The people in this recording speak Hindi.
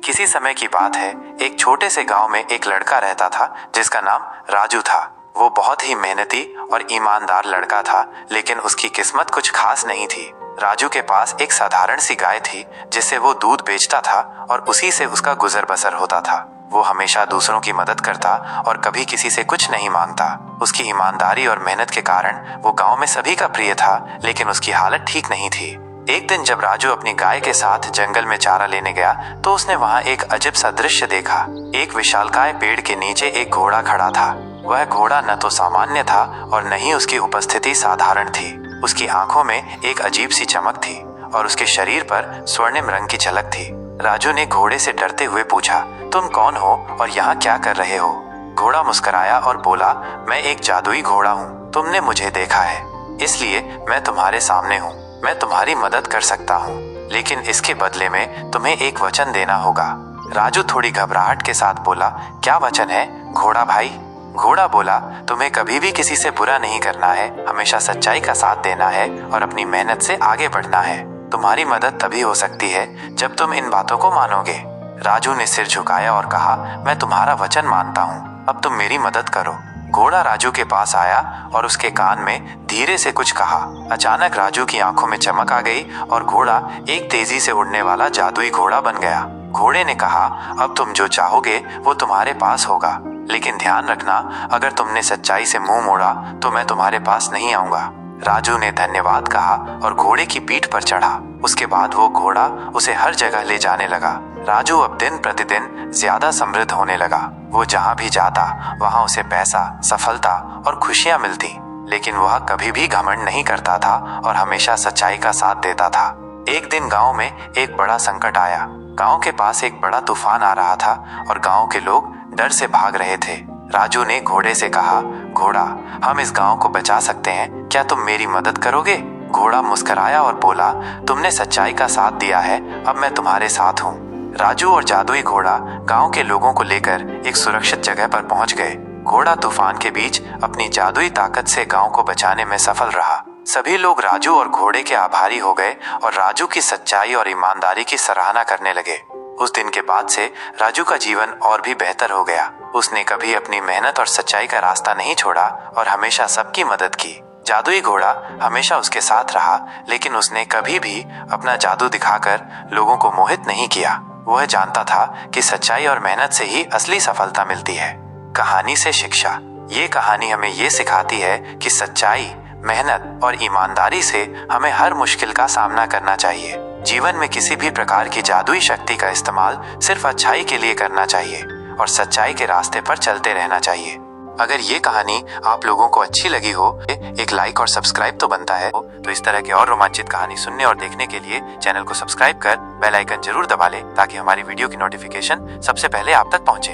किसी समय की बात है, एक छोटे से गांव में एक लड़का रहता था जिसका नाम राजू था। वो बहुत ही मेहनती और ईमानदार लड़का था, लेकिन उसकी किस्मत कुछ खास नहीं थी। राजू के पास एक साधारण सी गाय थी जिससे वो दूध बेचता था और उसी से उसका गुजर बसर होता था। वो हमेशा दूसरों की मदद करता और कभी किसी से कुछ नहीं मांगता। उसकी ईमानदारी और मेहनत के कारण वो गांव में सभी का प्रिय था, लेकिन उसकी हालत ठीक नहीं थी। एक दिन जब राजू अपनी गाय के साथ जंगल में चारा लेने गया तो उसने वहां एक अजब सा दृश्य देखा। एक विशालकाय पेड़ के नीचे एक घोड़ा खड़ा था। वह घोड़ा न तो सामान्य था और न ही उसकी उपस्थिति साधारण थी। उसकी आंखों में एक अजीब सी चमक थी और उसके शरीर पर स्वर्णिम रंग की झलक थी। राजू ने घोड़े से डरते हुए पूछा, तुम कौन हो और यहाँ क्या कर रहे हो? घोड़ा मुस्कुराया और बोला, मैं एक जादुई घोड़ा हूँ। तुमने मुझे देखा है, इसलिए मैं तुम्हारे सामने हूँ। मैं तुम्हारी मदद कर सकता हूँ, लेकिन इसके बदले में तुम्हें एक वचन देना होगा। राजू थोड़ी घबराहट के साथ बोला, क्या वचन है घोड़ा भाई? घोड़ा बोला, तुम्हें कभी भी किसी से बुरा नहीं करना है, हमेशा सच्चाई का साथ देना है और अपनी मेहनत से आगे बढ़ना है। तुम्हारी मदद तभी हो सकती है जब तुम इन बातों को मानोगे। राजू ने सिर झुकाया और कहा, मैं तुम्हारा वचन मानता हूँ, अब तुम मेरी मदद करो। घोड़ा राजू के पास आया और उसके कान में धीरे से कुछ कहा। अचानक राजू की आंखों में चमक आ गई और घोड़ा एक तेजी से उड़ने वाला जादुई घोड़ा बन गया। घोड़े ने कहा, अब तुम जो चाहोगे वो तुम्हारे पास होगा, लेकिन ध्यान रखना, अगर तुमने सच्चाई से मुंह मोड़ा तो मैं तुम्हारे पास नहीं आऊंगा। राजू ने धन्यवाद कहा और घोड़े की पीठ पर चढ़ा। उसके बाद वो घोड़ा उसे हर जगह ले जाने लगा। राजू अब दिन प्रतिदिन ज्यादा समृद्ध होने लगा। वो जहाँ भी जाता वहाँ उसे पैसा, सफलता और खुशियाँ मिलती, लेकिन वह कभी भी घमंड नहीं करता था और हमेशा सच्चाई का साथ देता था। एक दिन गांव में एक बड़ा संकट आया। गांव के पास एक बड़ा तूफान आ रहा था और गांव के लोग डर से भाग रहे थे। राजू ने घोड़े से कहा, घोड़ा, हम इस गांव को बचा सकते हैं, क्या तुम मेरी मदद करोगे? घोड़ा मुस्कुराया और बोला, तुमने सच्चाई का साथ दिया है, अब मैं तुम्हारे साथ हूँ। राजू और जादुई घोड़ा गांव के लोगों को लेकर एक सुरक्षित जगह पर पहुंच गए। घोड़ा तूफान के बीच अपनी जादुई ताकत से गांव को बचाने में सफल रहा। सभी लोग राजू और घोड़े के आभारी हो गए और राजू की सच्चाई और ईमानदारी की सराहना करने लगे। उस दिन के बाद से राजू का जीवन और भी बेहतर हो गया। उसने कभी अपनी मेहनत और सच्चाई का रास्ता नहीं छोड़ा और हमेशा सबकी मदद की। जादुई घोड़ा हमेशा उसके साथ रहा, लेकिन उसने कभी भी अपना जादू दिखाकर लोगों को मोहित नहीं किया। वह जानता था कि सच्चाई और मेहनत से ही असली सफलता मिलती है। कहानी से शिक्षा। ये कहानी हमें ये सिखाती है कि सच्चाई, मेहनत और ईमानदारी से हमें हर मुश्किल का सामना करना चाहिए। जीवन में किसी भी प्रकार की जादुई शक्ति का इस्तेमाल सिर्फ अच्छाई के लिए करना चाहिए और सच्चाई के रास्ते पर चलते रहना चाहिए। अगर ये कहानी आप लोगों को अच्छी लगी हो, एक लाइक और सब्सक्राइब तो बनता है। तो इस तरह की और रोमांचित कहानी सुनने और देखने के लिए चैनल को सब्सक्राइब कर बेल आइकन जरूर दबा लें, ताकि हमारी वीडियो की नोटिफिकेशन सबसे पहले आप तक पहुंचे।